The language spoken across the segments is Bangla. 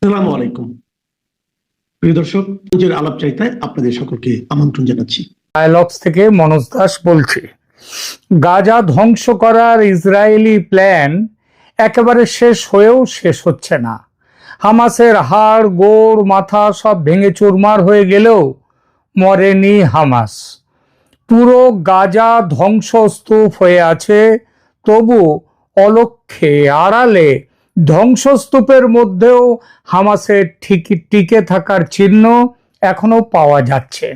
আসসালামু আলাইকুম প্রিয় দর্শক, নিজের আলাপচারিতায় আপনাদের সকলকে আমন্ত্রণ জানাচ্ছি। ডায়ালগস থেকে মনোজ দাস বলছি। গাজা ধ্বংস করার ইসরায়েলি প্ল্যান একেবারে শেষ হয়েও শেষ হচ্ছে না। হামাসের হাড় গোড় মাথা সব ভেঙে চুরমার হয়ে গেলেও মরেনি হামাস। পুরো গাজা ধ্বংসস্তূপ হয়ে আছে, তবু অলক্ষ্যে আড়ালে ধ্বংসস্তূপের মধ্যেও হামাসের টিকে থাকার চিহ্ন এখনো পাওয়া যাচ্ছে।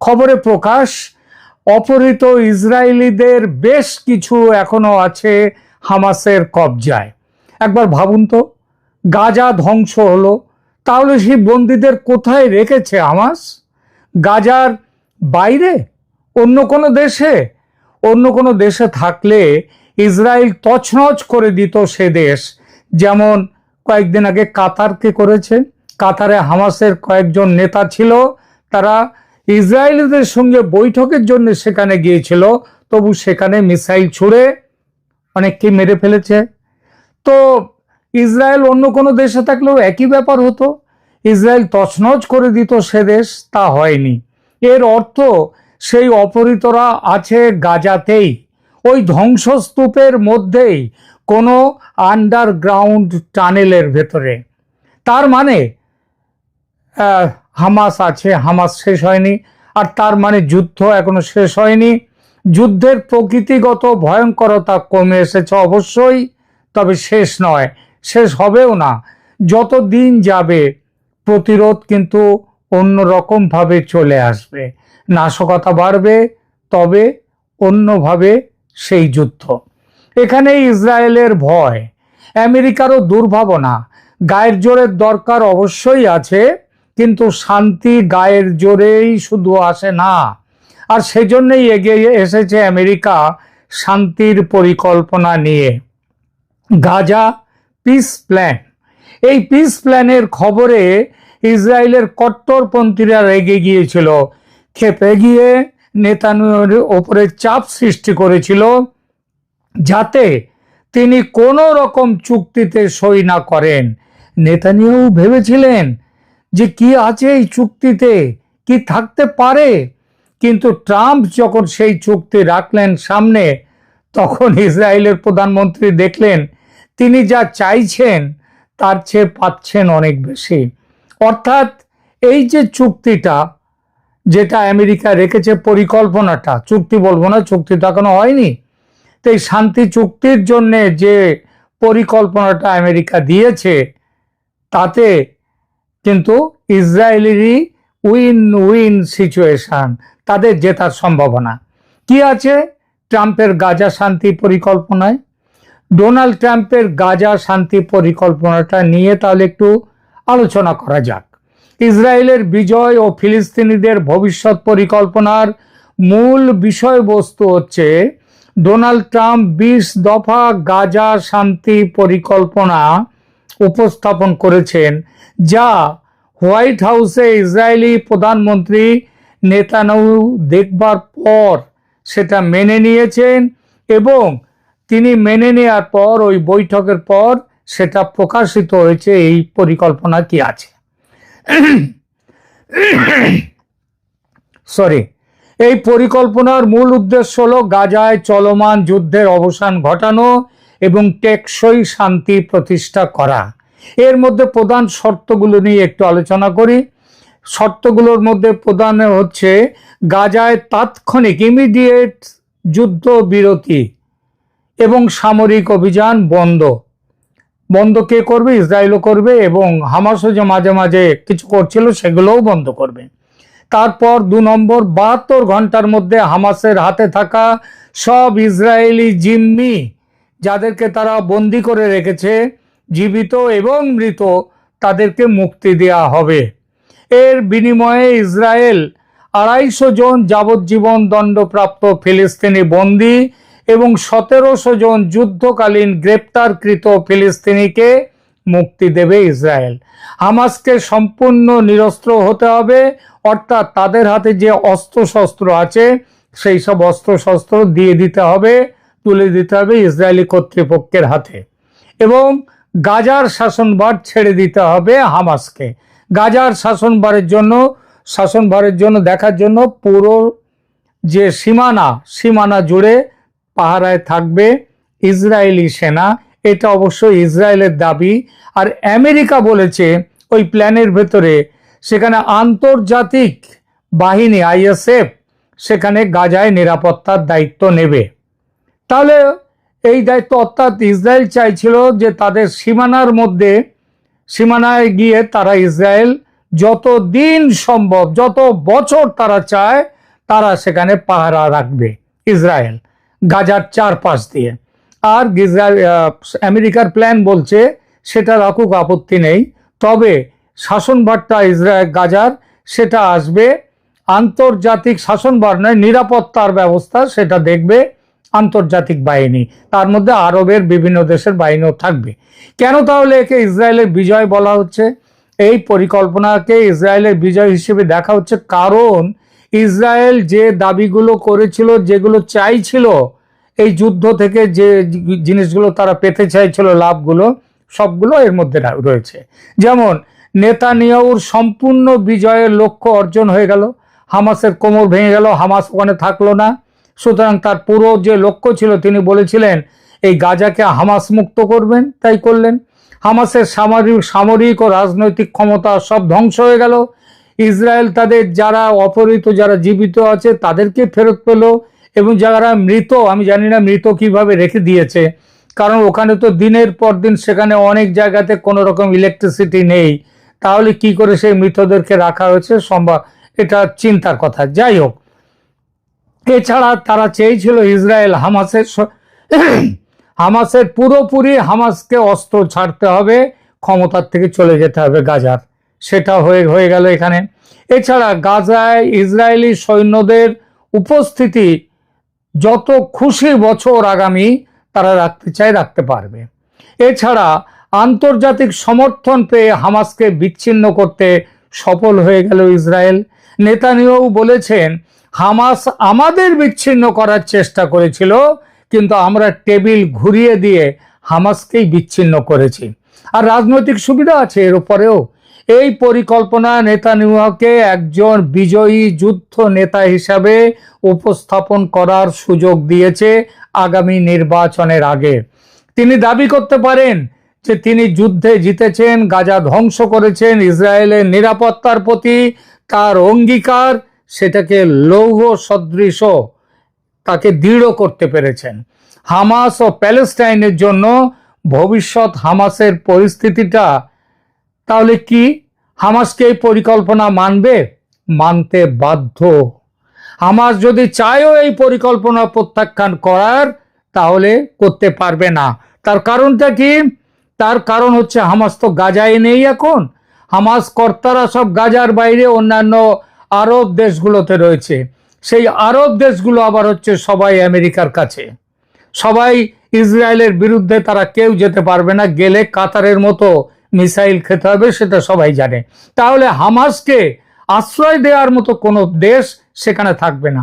খবরে প্রকাশ, অপহৃত ইসরায়েলিদের বেশ কিছু এখনো আছে হামাসের কবজায়। একবার ভাবুন তো, গাজা ধ্বংস হলো, তাহলে সেই বন্দীদের কোথায় রেখেছে হামাস? গাজার বাইরে, অন্য কোনো দেশে? অন্য কোনো দেশে থাকলে ইসরায়েল তছনছ করে দিত সে দেশ, যেমন কয়েকদিন আগে কাতারকে করেছে। কাতারে হামাসের কয়েকজন নেতা ছিল, তারা ইসরায়েলিদের সঙ্গে বৈঠকের জন্য সেখানে গিয়েছিল, তবু সেখানে মিসাইল ছুড়ে অনেককে মেরে ফেলেছে। তো ইসরায়েল অন্য কোনো দেশে থাকলেও একই ব্যাপার হতো, ইসরায়েল তছনছ করে দিত সে দেশ। তা হয়নি। এর অর্থ সেই অপহৃতরা আছে গাজাতেই, ওই ধ্বংসস্তূপের মধ্যেই, কোনো আন্ডারগ্রাউন্ড টানেলের ভেতরে। তার মানে হামাস আছে, হামাস শেষ হয়নি। আর তার মানে যুদ্ধ এখনো শেষ হয়নি। যুদ্ধের প্রকৃতিগত ভয়ঙ্করতা কমে এসেছে অবশ্যই, তবে শেষ নয়, শেষ হবেও না। যত দিন যাবে প্রতিরোধ কিন্তু অন্যরকম ভাবে চলে আসবে, নাশকতা বাড়বে, তবে অন্যভাবে সেই যুদ্ধ। এখানে ইসরায়েলের ভয়, আমেরিকারও দুর্ভাবনা। গায়ের জোরের দরকার অবশ্যই আছে, কিন্তু শান্তি গায়ের জোরেই শুধু আসে না। আর সেজন্যই এগিয়ে এসেছে আমেরিকা শান্তির পরিকল্পনা নিয়ে, গাজা পিস প্ল্যান। এই পিস প্ল্যানের খবরে ইসরায়েলের কট্টরপন্থীরা রেগে গিয়েছিল, ক্ষেপে গিয়ে নেতানিয়াহুর ওপরে চাপ সৃষ্টি করেছিল যাতে তিনি কোনো রকম চুক্তিতে সই না করেন। নেতানিয়াহু ভেবেছিলেন যে কি আছে এই চুক্তিতে, কি থাকতে পারে, কিন্তু ট্রাম্প যখন সেই চুক্তি রাখলেন সামনে, তখন ইসরায়েলের প্রধানমন্ত্রী দেখলেন তিনি যা চাইছেন তার চেয়ে পাচ্ছেন অনেক বেশি। অর্থাৎ এই যে চুক্তিটা, যেটা আমেরিকা রেখেছে, পরিকল্পনাটা, চুক্তি বলবো না, চুক্তি তো এখনো হয়নি, তো এই শান্তি চুক্তির জন্য যে পরিকল্পনাটা আমেরিকা দিয়েছে, তাতে কিন্তু ইসরায়েলেরই উইন উইন সিচুয়েশন, তাদের জেতার সম্ভাবনা। কি আছে ট্রাম্পের গাজা শান্তি পরিকল্পনায়? ডোনাল্ড ট্রাম্পের গাজা শান্তি পরিকল্পনাটা নিয়ে তাহলে একটু আলোচনা করা যাক। ইসরায়েলের বিজয় ও ফিলিস্তিনিদের ভবিষ্যৎ পরিকল্পনার মূল বিষয়বস্তু হচ্ছে ডোনাল্ড ট্রাম্প 20 দফা গাজা শান্তি পরিকল্পনা উপস্থাপন করেছেন, যা হোয়াইট হাউসে ইসরায়েলি প্রধানমন্ত্রী নেতানিয়াহু দেখবার পর সেটা মেনে নিয়েছেন, এবং তিনি মেনে নেওয়ার পর ওই বৈঠকের পর সেটা প্রকাশিত হয়েছে। এই পরিকল্পনা কি আছে, এই পরিকল্পনার মূল উদ্দেশ্য হলো গাজায় চলমান যুদ্ধের অবসান ঘটানো এবং টেকসই শান্তি প্রতিষ্ঠা করা। এর মধ্যে প্রধান শর্তগুলো নিয়ে একটু আলোচনা করি। শর্তগুলোর মধ্যে প্রধান হচ্ছে গাজায় তাৎক্ষণিক ইমিডিয়েট যুদ্ধ বিরতি এবং সামরিক অভিযান বন্ধ কে করবে? ইসরায়েলও করবে, এবং হামাসও যে মাঝে মাঝে কিছু করছিল সেগুলোও বন্ধ করবে। তারপর 2 নম্বর, 72 ঘন্টার মধ্যে হামাসের হাতে থাকা সব ইসরায়েলি জিম্মি, যাদেরকে তারা বন্দি করে রেখেছে, জীবিত এবং মৃত, তাদেরকে মুক্তি দেওয়া হবে। এর বিনিময়ে ইসরায়েল 250 জন যাবজ্জীবন দণ্ডপ্রাপ্ত ফিলিস্তিনি বন্দী এবং 1700 জন যুদ্ধকালীন গ্রেপ্তারকৃত ফিলিস্তিনিকে মুক্তি দেবে ইসরায়েল। হামাসকে সম্পূর্ণ নিরস্ত্র হতে হবে, অর্থাৎ তাদের হাতে যে অস্ত্রশস্ত্র আছে সেই সব অস্ত্রশস্ত্র দিয়ে দিতে হবে, তুলে দিতে হবে ইসরায়েলি কর্তৃপক্ষের হাতে। এবং গাজার শাসনভার ছেড়ে দিতে হবে হামাসকে। গাজার শাসনভারের জন্য দেখার জন্য পুরো যে সীমানা জুড়ে পাহারায় থাকবে ইসরায়েলি সেনা। এটা অবশ্যই ইসরায়েলের দাবি। আর আমেরিকা বলেছে ওই প্ল্যানের ভেতরে সেখানে আন্তর্জাতিক বাহিনী আইএসএফ সেখানে গাজায় নিরাপত্তার দায়িত্ব নেবে। তাহলে এই দায়িত্ব, অর্থাৎ ইসরায়েল চাইছিল যে তাদের সীমানায় গিয়ে তারা ইসরায়েল যত দিন সম্ভব, যত বছর তারা চায়, তারা সেখানে পাহারা রাখবে ইসরায়েল গাজার চারপাশ দিয়ে। আর আমেরিকার প্ল্যান বলছে সেটা রাখুক, আপত্তি নেই, তবে শাসনভারটা গাজার সেটা আসবে আন্তর্জাতিক শাসনভার নয়, নিরাপত্তার ব্যবস্থা সেটা দেখবে আন্তর্জাতিক বাহিনী, তার মধ্যে আরবের বিভিন্ন দেশের বাহিনীও থাকবে। কেন তাহলে একে ইসরায়েলের বিজয় বলা হচ্ছে? এই পরিকল্পনাকে ইসরায়েলের বিজয় হিসেবে দেখা হচ্ছে কারণ ইসরায়েল যে দাবিগুলো করেছিল, যেগুলো চাইছিল এই যুদ্ধ থেকে, যে জিনিসগুলো তারা পেতে চাইছিল, লাভগুলো সবগুলো এর মধ্যে রয়েছে। যেমন নেতানিয়াহুর সম্পূর্ণ বিজয়ের লক্ষ্য অর্জন হয়ে গেল, হামাসের কোমর ভেঙে গেল, হামাস ওখানে থাকলো না। সুতরাং তার পুরো যে লক্ষ্য ছিল, তিনি বলেছিলেন এই গাজাকে হামাস মুক্ত করবেন, তাই করলেন। হামাসের সামরিক ও রাজনৈতিক ক্ষমতা সব ধ্বংস হয়ে গেল। ইসরায়েল তাদের যারা অপহৃত, যারা জীবিত আছে তাদেরকে ফেরত পেল, এবং যারা মৃত, আমি জানি না মৃত কিভাবে রেখে দিয়েছে, কারণ ওখানে তো দিনের পর দিন সেখানে অনেক জায়গাতে কোনো রকম ইলেকট্রিসিটি নেই, তাহলে কি করে সেই মৃতদেরকে রাখা হয়েছে সম্ভব, এটা চিন্তার কথা। যাই হোক, এছাড়া তারা চেয়েছিল ইসরায়েল হামাসের পুরোপুরি হামাসকে অস্ত্র ছাড়তে হবে, ক্ষমতার থেকে চলে যেতে হবে গাজার, সেটা হয়ে গেল এখানে। এছাড়া গাজায় ইসরায়েলি সৈন্যদের উপস্থিতি যত খুশি বছর আগামী তারা রাখতে চায়, রাখতে পারবে। এছাড়া আন্তর্জাতিক সমর্থন পেয়ে হামাসকে বিচ্ছিন্ন করতে সফল হয়ে গেল ইসরায়েল। নেতানিয়াহু বলেছেন হামাস আমাদের বিচ্ছিন্ন করার চেষ্টা করেছিল, কিন্তু আমরা টেবিল ঘুরিয়ে দিয়ে হামাসকেই বিচ্ছিন্ন করেছি। আর রাজনৈতিক সুবিধা আছে এর উপরেও। এই পরিকল্পনা নেতানিয়াহুকে একজন বিজয়ী যুদ্ধ নেতা হিসাবে উপস্থাপন করার সুযোগ দিয়েছে আগামী নির্বাচনের আগে। তিনি দাবি করতে পারেন যে তিনি যুদ্ধে জিতেছেন, গাজা ধ্বংস করেছেন, ইসরায়েলের নিরাপত্তার প্রতি তার অঙ্গীকার সেটাকে লৌহ সদৃশ তাকে দৃঢ় করতে পেরেছেন। হামাস ও প্যালেস্টাইনের জন্য ভবিষ্যৎ হামাসের পরিস্থিতিটা তাহলে কি? হামাসকে এই পরিকল্পনা মানতে বাধ্য। হামাস যদি চায়ও এই পরিকল্পনা প্রত্যাখ্যান করার, তাহলে করতে পারবে না। তার কারণটা কি? তার কারণ হচ্ছে হামাস তো গাজায় নেই এখন। হামাস কর্তারা সব গাজার বাইরে অন্যান্য আরব দেশগুলোতে রয়েছে। সেই আরব দেশগুলো আবার হচ্ছে সবাই আমেরিকার কাছে, সবাই ইসরায়েলের বিরুদ্ধে, তারা কেউ যেতে পারবে না, গেলে কাতারের মতো মিসাইল খেতে হবে, সেটা সবাই জানে। তাহলে হামাসকে আশ্রয় দেওয়ার মতো কোনো দেশ সেখানে থাকবে না।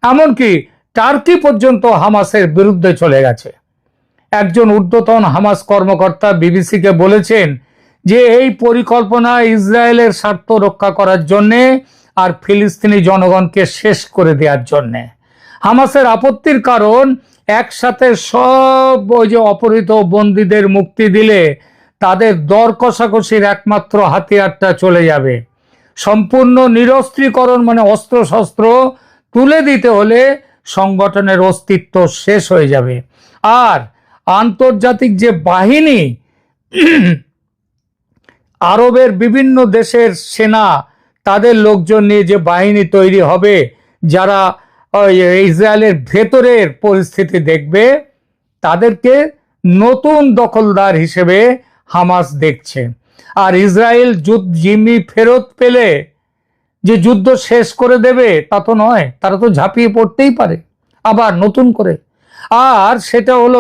এমনকি টার্কি পর্যন্ত হামাসের বিরুদ্ধে চলে গেছে। একজন ঊর্ধ্বতন হামাস কর্মকর্তা বিবিসিকে বলেছেন যে এই পরিকল্পনা ইসরায়েলের স্বার্থ রক্ষা করার জন্যে আর ফিলিস্তিনি জনগণকে শেষ করে দেওয়ার জন্যে। হামাসের আপত্তির কারণ, একসাথে সব ওই যে অপহৃত বন্দীদের মুক্তি দিলে তাদের দর কষাকষির একমাত্র হাতিয়ারটা চলে যাবে। সম্পূর্ণ নিরস্ত্রীকরণ মানে অস্ত্রশস্ত্র তুলে দিতে হলে সংগঠনের অস্তিত্ব শেষ হয়ে যাবে। আর আন্তর্জাতিক যে বাহিনী, আরবের বিভিন্ন দেশের সেনা, তাদের লোকজন নিয়ে যে বাহিনী তৈরি হবে, যারা ইসরায়েলের ভেতরের পরিস্থিতি দেখবে, তাদেরকে নতুন দখলদার হিসেবে হামাস দেখছে। আর ইসরায়েল জিম্মি ফেরত পেলে যে যুদ্ধ শেষ করে দেবে তা তো নয়, তারা তো ঝাঁপিয়ে পড়তেই পারে আবার নতুন করে। আর সেটা হলে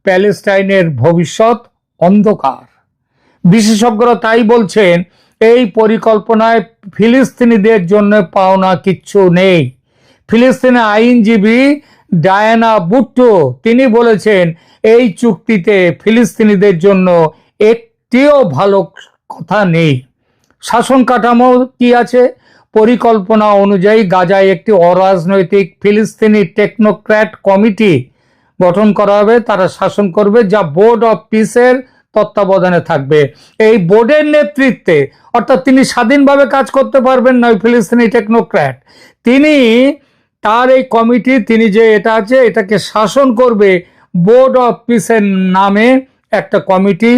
প্যালেস্টাইনের ভবিষ্যৎ অন্ধকার। বিশেষজ্ঞরা তাই বলছেন এই পরিকল্পনায় ফিলিস্তিনিদের জন্য পাওনা কিচ্ছু নেই। ফিলিস্তিনি আইনজীবী ডায়ানা বুট্টো তিনি বলেছেন এই চুক্তিতে ফিলিস্তিনিদের জন্য একটিও ভালো কথা নেই। শাসন কাঠামো কি আছে? পরিকল্পনা অনুযায়ী গাজায় একটি অরাজনৈতিক ফিলিস্তিনি টেকনোক্র্যাট কমিটি গঠন করা হবে, তারা শাসন করবে, যা বোর্ড অফ পিসের তত্ত্বাবধানে থাকবে। এই বোর্ডের নেতৃত্বে, অর্থাৎ তিনি স্বাধীনভাবে কাজ করতে পারবেন না, ফিলিস্তিনি টেকনোক্র্যাট, তিনি তার এই কমিটি, তিনি যে এটা আছে এটাকে শাসন করবে বোর্ড অফ পিসের নামে একটা কমিটি,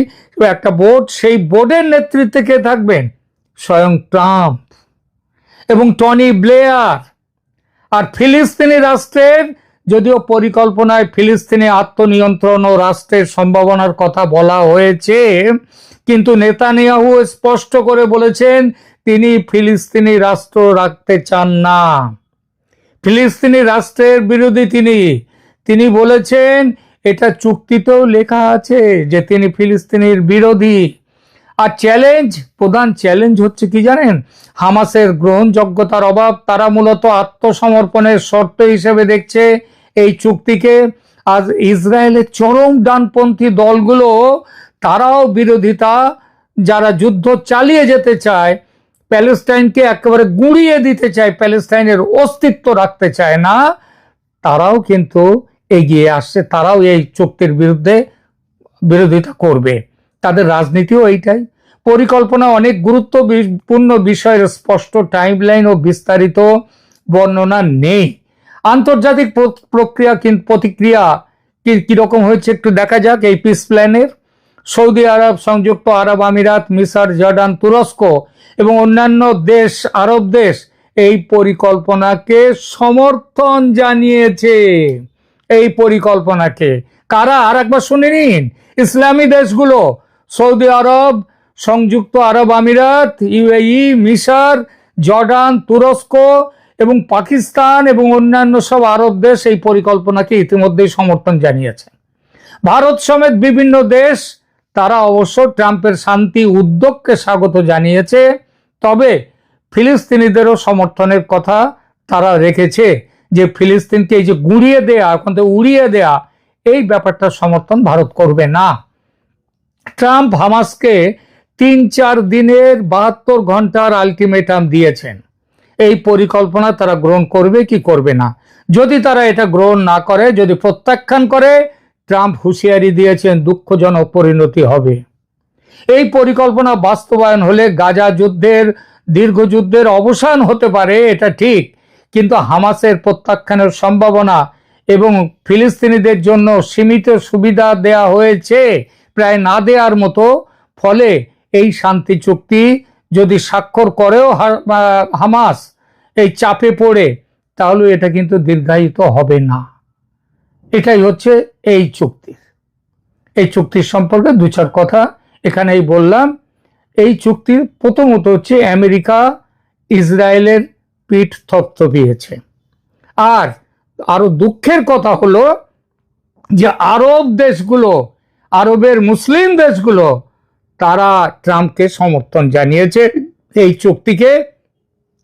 একটা বোর্ড। সেই বোর্ডের নেতৃত্বে কে থাকবেন? স্বয়ং ট্রাম্প এবং টনি ব্লেয়ার। আর ফিলিস্তিনি রাষ্ট্রের, যদিও পরিকল্পনায় ফিলিস্তিনি আত্মনিয়ন্ত্রণ ও রাষ্ট্রের সম্ভাবনার কথা বলা হয়েছে, কিন্তু নেতানিয়াহু স্পষ্ট করে বলেছেন তিনি ফিলিস্তিনি রাষ্ট্র রাখতে চান না। ফিলিস্তিনি রাষ্ট্রের বিরোধী তিনি বলেছেন, এটা চুক্তিতেও লেখা আছে যে তিনি ফিলিস্তিনির বিরোধী। আর প্রধান চ্যালেঞ্জ হচ্ছে কি জানেন? হামাসের গ্রহণযোগ্যতার অভাব। তারা মূলত আত্মসমর্পণের শর্ত হিসেবে দেখছে এই চুক্তিকে। আর ইসরায়েলের চরম ডানপন্থী দলগুলো তারাও বিরোধিতা, যারা যুদ্ধ চালিয়ে যেতে চায়, প্যালেস্টাইনকে একেবারে গুঁড়িয়ে দিতে চায়, প্যালেস্টাইনের অস্তিত্ব রাখতে চায় না, তারাও কিন্তু এগিয়ে আসছে, তারাও এই চুক্তির বিরোধিতা করবে। তাদের রাজনীতিও এইটাই। পরিকল্পনা অনেক গুরুত্বপূর্ণ বিষয়ের স্পষ্ট টাইমলাইন ও বিস্তারিত বর্ণনা নেই। আন্তর্জাতিক প্রতিক্রিয়া কিরকম হয়েছে একটু দেখা যাক এই পিস প্ল্যানের। সৌদি আরব, সংযুক্ত আরব আমিরাত, মিশর, জর্ডান, তুরস্ক এবং অন্যান্য আরব দেশ এই পরিকল্পনাকে সমর্থন জানিয়েছে। এই পরিকল্পনাকে কারা? আর একবার শুনে নিন। ইসলামী দেশগুলো, সৌদি আরব, সংযুক্ত আরব আমিরাত, ইউএই, মিশর, জর্ডান, তুরস্ক এবং পাকিস্তান এবং অন্যান্য সব আরব দেশ এই পরিকল্পনাকে ইতিমধ্যেই সমর্থন জানিয়েছে। ভারত সমেত বিভিন্ন দেশ, তারা অবশ্য ট্রাম্পের শান্তি উদ্যোগকে স্বাগত জানিয়েছে, তবে ফিলিস্তিনিদেরও সমর্থনের কথা তারা রেখেছে, যে ফিলিস্তিনকে এই যে গুঁড়িয়ে দেয়া, এখন তো উড়িয়ে দেয়া, এই ব্যাপারটা সমর্থন ভারত করবে না। ট্রাম্প হামাসকে 3-4 দিনের 72 ঘন্টার আলটিমেটাম দিয়েছেন। এই পরিকল্পনা তারা গ্রহণ করবে কি করবে না। যদি তারা এটা গ্রহণ না করে, যদি প্রত্যাখ্যান করে, ট্রাম্প হুঁশিয়ারি দিয়েছেন দুঃখজনক পরিণতি হবে। এই পরিকল্পনা বাস্তবায়ন হলে গাজা দীর্ঘ যুদ্ধের অবসান হতে পারে, এটা ঠিক, কিন্তু হামাসের প্রত্যাখ্যানের সম্ভাবনা এবং ফিলিস্তিনিদের জন্য সীমিত সুবিধা দেয়া হয়েছে, প্রায় না দেওয়ার মতো। ফলে এই শান্তি চুক্তি যদি স্বাক্ষর করেও হামাস এই চাপে পড়ে, তাহলে এটা কিন্তু দীর্ঘায়িত হবে না। এটাই হচ্ছে এই চুক্তির সম্পর্কে 2-4 কথা এখানেই বললাম। এই চুক্তির প্রথমত হচ্ছে আমেরিকা ইসরায়েলের পিঠ থপথপিয়েছে। আর আরো দুঃখের কথা হলো যে আরবের মুসলিম দেশগুলো, তারা ট্রাম্পকে সমর্থন জানিয়েছে, এই চুক্তিকে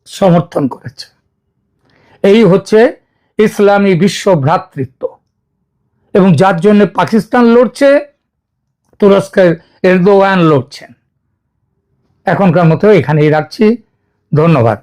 সমর্থন করেছে। এই হচ্ছে ইসলামী বিশ্ব ভ্রাতৃত্ব, এবং যার জন্য পাকিস্তান লড়ছে, তুরস্কের এরদোয়ান লড়ছেন। এখনকার মতো এখানেই রাখছি। ধন্যবাদ।